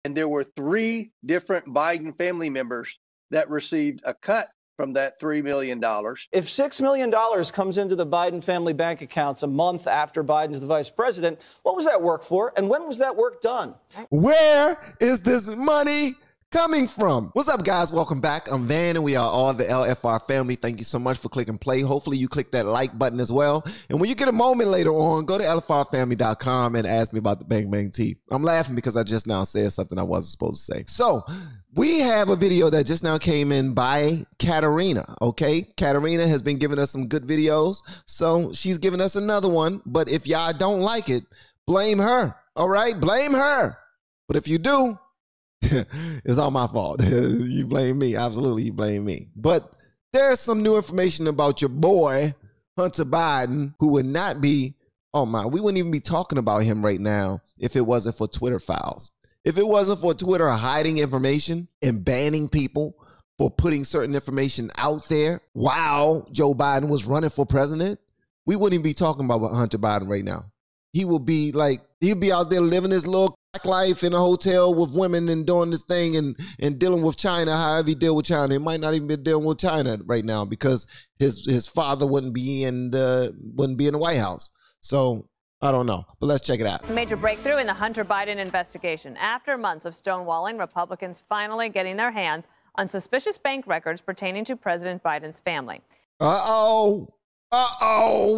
And there were 3 different Biden family members that received a cut from that $3 million. If $6 million comes into the Biden family bank accounts a month after Biden's the vice president, what was that work for? And when was that work done? Where is this money coming from? What's up, guys? Welcome back. I'm Van, and we are all the LFR family. Thank you so much for clicking play. Hopefully, you click that like button as well. And when you get a moment later on, go to LFRFamily.com and ask me about the Bang Bang Tea. I'm laughing because I just now said something I wasn't supposed to say. So, we have a video that just now came in by Katerina, okay? Katerina has been giving us some good videos, so she's giving us another one. But if y'all don't like it, blame her, all right? Blame her. But if you do, it's all my fault. You blame me. Absolutely, you blame me. But there's some new information about your boy, Hunter Biden, who would not be, oh my, we wouldn't even be talking about him right now if it wasn't for Twitter files. If it wasn't for Twitter hiding information and banning people for putting certain information out there while Joe Biden was running for president, we wouldn't even be talking about Hunter Biden right now. He will be like, he'll be out there living his little life in a hotel with women and doing this thing and dealing with China, however he deal with China. He might not even be dealing with China right now because his father wouldn't be in the White House. So I don't know, but let's check it out. Major breakthrough in the Hunter Biden investigation. After months of stonewalling, Republicans finally getting their hands on suspicious bank records pertaining to President Biden's family. We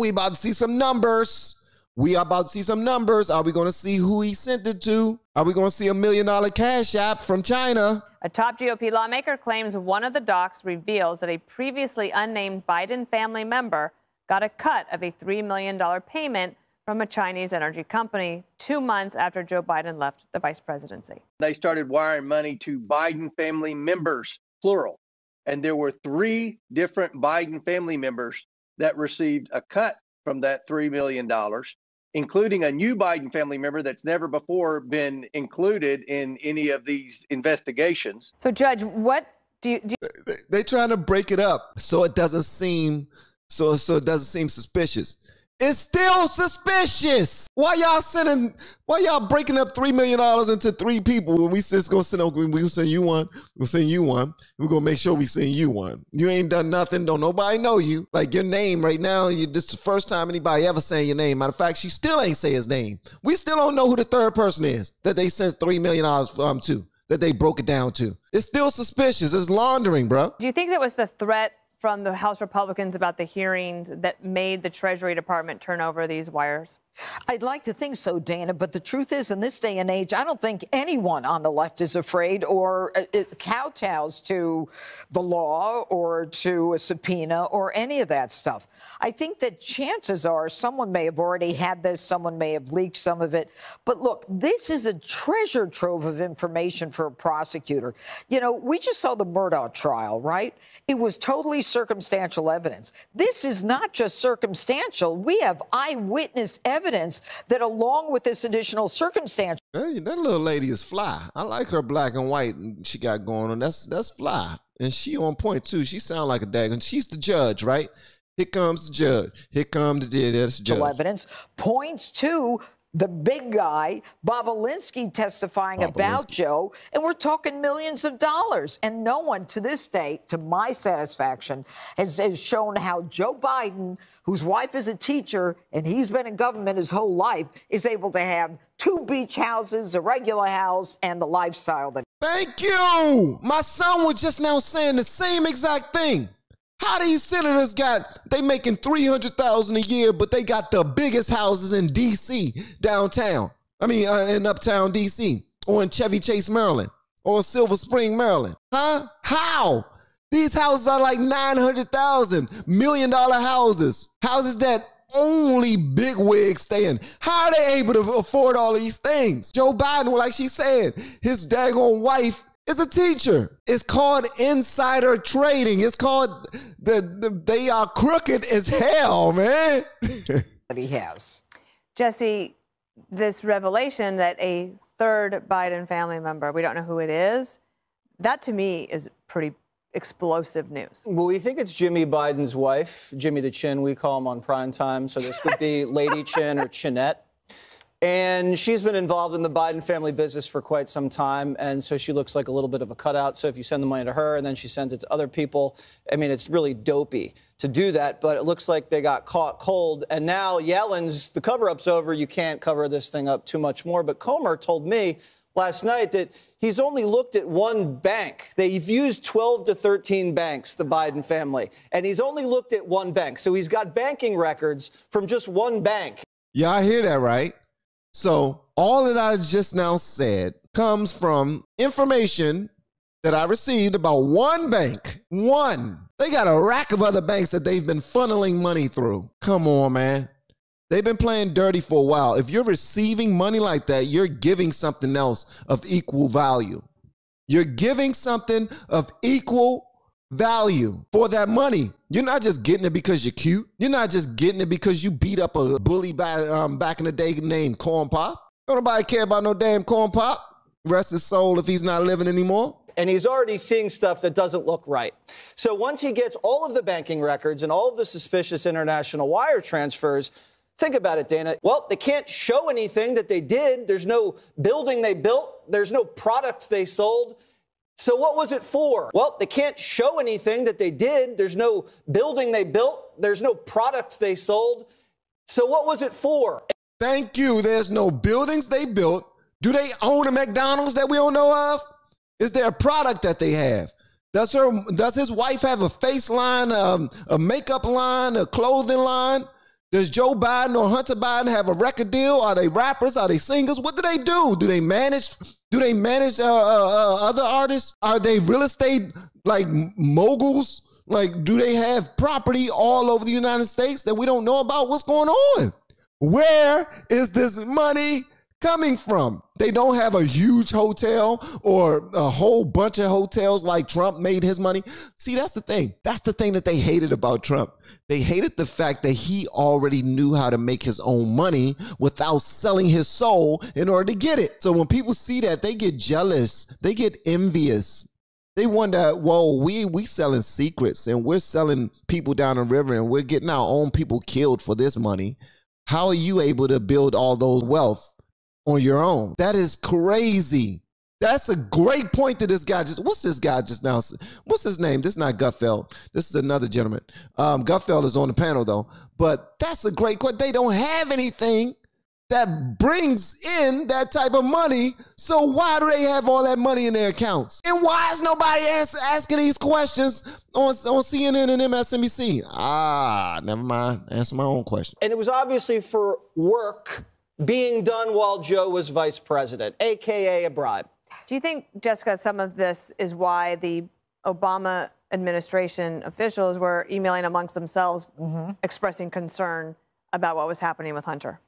about to see some numbers. We are about to see some numbers. Are we going to see who he sent it to? Are we going to see $1 million cash app from China? A top GOP lawmaker claims one of the docs reveals that a previously unnamed Biden family member got a cut of a $3 million payment from a Chinese energy company 2 months after Joe Biden left the vice presidency. They started wiring money to Biden family members, plural. And there were 3 different Biden family members that received a cut from that $3 million, including a new Biden family member that's never before been included in any of these investigations. So, Judge, what do you... They're trying to break it up so it doesn't seem it doesn't seem suspicious. It's still suspicious. Why y'all breaking up $3 million into 3 people when we just gonna we'll send you one, we'll send you one, we're gonna make sure we send you one. You ain't done nothing, don't nobody know you. Like your name right now, this is the first time anybody ever saying your name. Matter of fact, she still ain't say his name. We still don't know who the third person is that they sent $3 million to, that they broke it down to. It's still suspicious. It's laundering, bro. Do you think that was the threat from the House Republicans about the hearings that made the Treasury Department turn over these wires? I'd like to think so, Dana, but the truth is, in this day and age, I don't think anyone on the left is afraid or kowtows to the law or to a subpoena or any of that stuff. I think that chances are someone may have already had this, someone may have leaked some of it. But look, this is a treasure trove of information for a prosecutor. You know, we just saw the Murdaugh trial, right? It was totally circumstantial evidence. This is not just circumstantial. We have eyewitness evidence that, along with this additional circumstance, hey, that little lady is fly. I like her black and white she got going on. That's fly, and she on point too. She sound like a daggone. She's the judge, right? Here comes the judge. Here comes the judge. Evidence points to the big guy, Bobolinsky, testifying about Joe, and we're talking millions of dollars. And no one to this day, to my satisfaction, has shown how Joe Biden, whose wife is a teacher and he's been in government his whole life, is able to have 2 beach houses, a regular house, and the lifestyle that... Thank you! My son was just now saying the same exact thing. How these senators they making $300,000 a year, but they got the biggest houses in D.C. downtown. I mean, in uptown D.C. or in Chevy Chase, Maryland, or Silver Spring, Maryland. Huh? How? These houses are like $900,000, $1 million houses. Houses that only bigwigs stay in. How are they able to afford all of these things? Joe Biden, like she said, his daggone wife is a teacher. It's called insider trading. It's called they are crooked as hell, man. That he has. Jesse, this revelation that a third Biden family member, we don't know who it is, that to me is pretty explosive news. Well, we think it's Jimmy Biden's wife, Jimmy the Chin, we call him on prime time. So this would be Lady Chin or Chinette. And she's been involved in the Biden family business for quite some time, and so she looks like a little bit of a cutout. So if you send the money to her and then she sends it to other people, I mean, it's really dopey to do that, but it looks like they got caught cold. And now Yellen's, the cover-up's over. You can't cover this thing up too much more. But Comer told me last night that he's only looked at one bank. They've used 12 to 13 banks, the Biden family, and he's only looked at one bank. So he's got banking records from just one bank. Yeah, I hear that, right? So all that I just now said comes from information that I received about one bank. One. They got a rack of other banks that they've been funneling money through. Come on, man. They've been playing dirty for a while. If you're receiving money like that, you're giving something else of equal value. You're giving something of equal value for that money. You're not just getting it because you're cute. You're not just getting it because you beat up a bully back in the day named Corn Pop. Don't nobody care about no damn Corn Pop. Rest his soul if he's not living anymore. And he's already seeing stuff that doesn't look right. So once he gets all of the banking records and all of the suspicious international wire transfers, think about it, Dana. Well, they can't show anything that they did. There's no building they built. There's no product they sold. So what was it for? Well, they can't show anything that they did. There's no building they built. There's no product they sold. So what was it for? Thank you. There's no buildings they built. Do they own a McDonald's that we don't know of? Is there a product that they have? Does his wife have a face line, a makeup line, a clothing line? Does Joe Biden or Hunter Biden have a record deal? Are they rappers? Are they singers? What do they do? Do they manage other artists? Are they real estate like moguls? Like, do they have property all over the United States that we don't know about? What's going on? Where is this money coming from? They don't have a huge hotel or a whole bunch of hotels like Trump made his money. See, that's the thing. That's the thing that they hated about Trump. They hated the fact that he already knew how to make his own money without selling his soul in order to get it. So when people see that, they get jealous. They get envious. They wonder, whoa, we selling secrets and we're selling people down the river and we're getting our own people killed for this money. How are you able to build all those wealth on your own? That is crazy. That's a great point that this guy what's this guy just now? What's his name? This is not Gutfeld. This is another gentleman. Gutfeld is on the panel though, but that's a great question. They don't have anything that brings in that type of money. So why do they have all that money in their accounts? And why is nobody asking these questions on CNN and MSNBC? Never mind. Answer my own question. And it was obviously for work being done while Joe was vice president, AKA a bribe. Do you think, Jessica, some of this is why the Obama administration officials were emailing amongst themselves, expressing concern about what was happening with Hunter?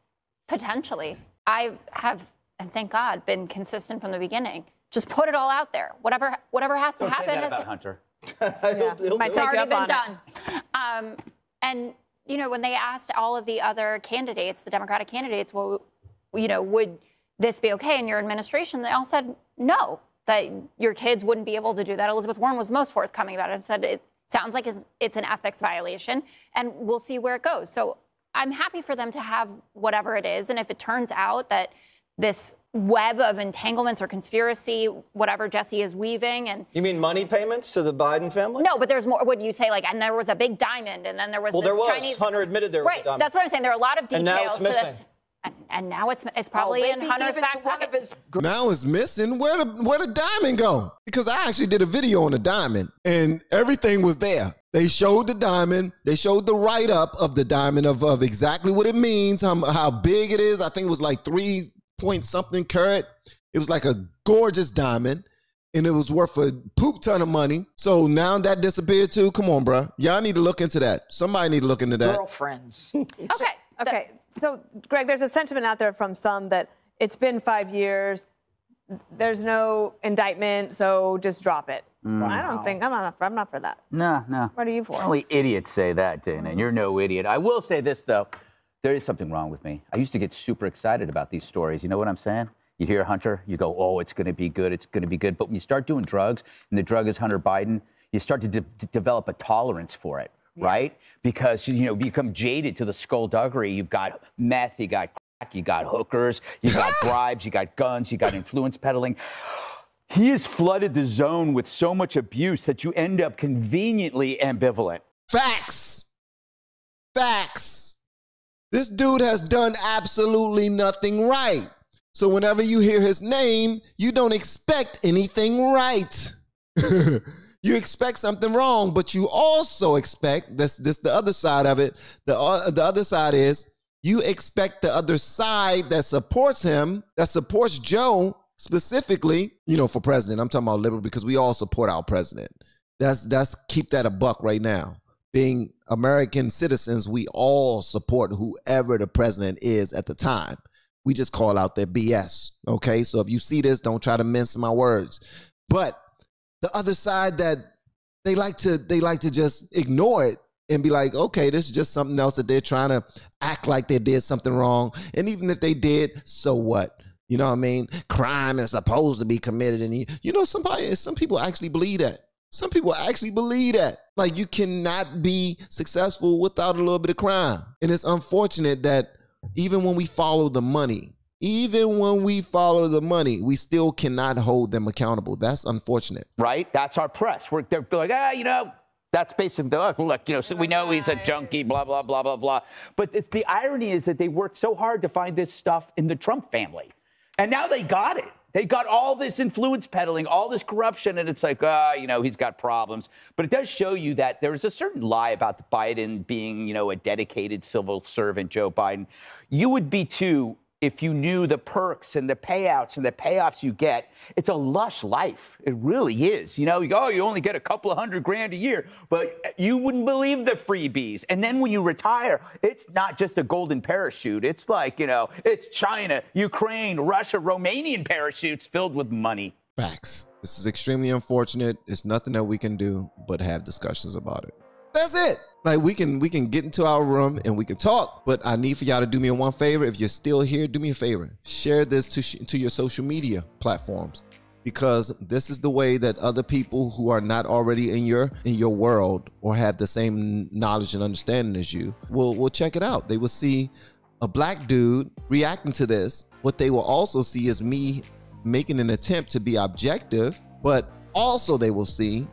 Potentially. I have, and thank God, been consistent from the beginning. Just put it all out there. Whatever has to happen. Say that about Hunter. It's already been done. And, you know, when they asked all of the other candidates, the Democratic candidates, well, you know, would this be okay in your administration? They all said no, that your kids wouldn't be able to do that. Elizabeth Warren was most forthcoming about it and said it sounds like it's an ethics violation, and we'll see where it goes. So I'm happy for them to have whatever it is. And if it turns out that this web of entanglements or conspiracy, whatever Jesse is weaving. And you mean money payments to the Biden family? No, but there's more. Would you say like, and there was a big diamond, and then there was well, this there was. Chinese. Hunter admitted there was a diamond. That's what I'm saying. There are a lot of details and now it's to missing. this. And now it's probably in Hunter's back pocket. Now it's missing. Where the diamond go? Because I actually did a video on the diamond, and everything was there. They showed the diamond. They showed the write-up of the diamond of exactly what it means, how big it is. I think it was like 3-point-something carat. It was like a gorgeous diamond, and it was worth a poop ton of money. So now that disappeared too. Come on, bro. Y'all need to look into that. Somebody need to look into that. Girlfriends. Okay. So, Greg, there's a sentiment out there from some that it's been 5 years. There's no indictment, so just drop it. Well, I don't think I'm not for that. No. What are you for? Only idiots say that, Dana, and you're no idiot. I will say this though, there is something wrong with me. I used to get super excited about these stories. You know what I'm saying? You hear Hunter, you go, oh, it's going to be good. It's going to be good. But when you start doing drugs, and the drug is Hunter Biden, you start to develop a tolerance for it. Yeah. Right? Because, you know, become jaded to the skullduggery. You've got meth, you got crack, you got hookers, you got bribes, you got guns, you got influence peddling. He has flooded the zone with so much abuse that you end up conveniently ambivalent. Facts. Facts. This dude has done absolutely nothing right. So whenever you hear his name, you don't expect anything right. You expect something wrong, but you also expect, this the other side of it, the other side is, you expect the other side that supports him, that supports Joe specifically, you know, for president. I'm talking about liberal because we all support our president. That's keep that a buck right now. Being American citizens, we all support whoever the president is at the time. We just call out their BS, okay? So if you see this, don't try to mince my words. But the other side that they like to just ignore it and be like, okay, this is just something else that they're trying to act like they did something wrong. And even if they did, so what? You know what I mean? Crime is supposed to be committed. And you know, some people actually believe that. Some people actually believe that. Like, you cannot be successful without a little bit of crime. And it's unfortunate that even when we follow the money, we still cannot hold them accountable. That's unfortunate. Right? That's our press. They're like, you know, that's basically, look, you know, so we know he's a junkie, blah, blah, blah, blah, blah. But the irony is that they worked so hard to find this stuff in the Trump family. And now they got it. They got all this influence peddling, all this corruption, and it's like, you know, he's got problems. But it does show you that there's a certain lie about Biden being, you know, a dedicated civil servant, Joe Biden. You would be too if you knew the perks and the payouts and the payoffs you get. It's a lush life. It really is. You know, you go, oh, you only get a couple of $100,000 a year, but you wouldn't believe the freebies. And then when you retire, it's not just a golden parachute. It's like, you know, it's China, Ukraine, Russia, Romanian parachutes filled with money. Facts. This is extremely unfortunate. It's nothing that we can do but have discussions about it. That's it. Like, we can get into our room and we can talk, but I need for y'all to do me one favor. If you're still here, do me a favor. Share this to your social media platforms, because this is the way that other people who are not already in your world or have the same knowledge and understanding as you will check it out. They will see a black dude reacting to this. What they will also see is me making an attempt to be objective, but also they will see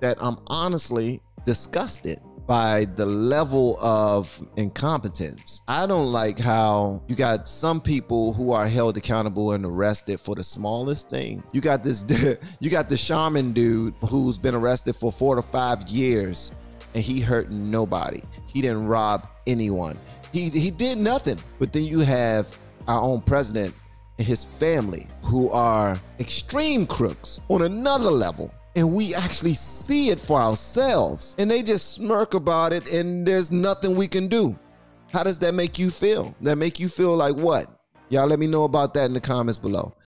that I'm honestly disgusted by the level of incompetence. I don't like how you got some people who are held accountable and arrested for the smallest thing. You got the shaman dude who's been arrested for 4 to 5 years and he hurt nobody. He didn't rob anyone. He did nothing. But then you have our own president and his family who are extreme crooks on another level. And we actually see it for ourselves. And they just smirk about it and there's nothing we can do. How does that make you feel? That make you feel like what? Y'all let me know about that in the comments below.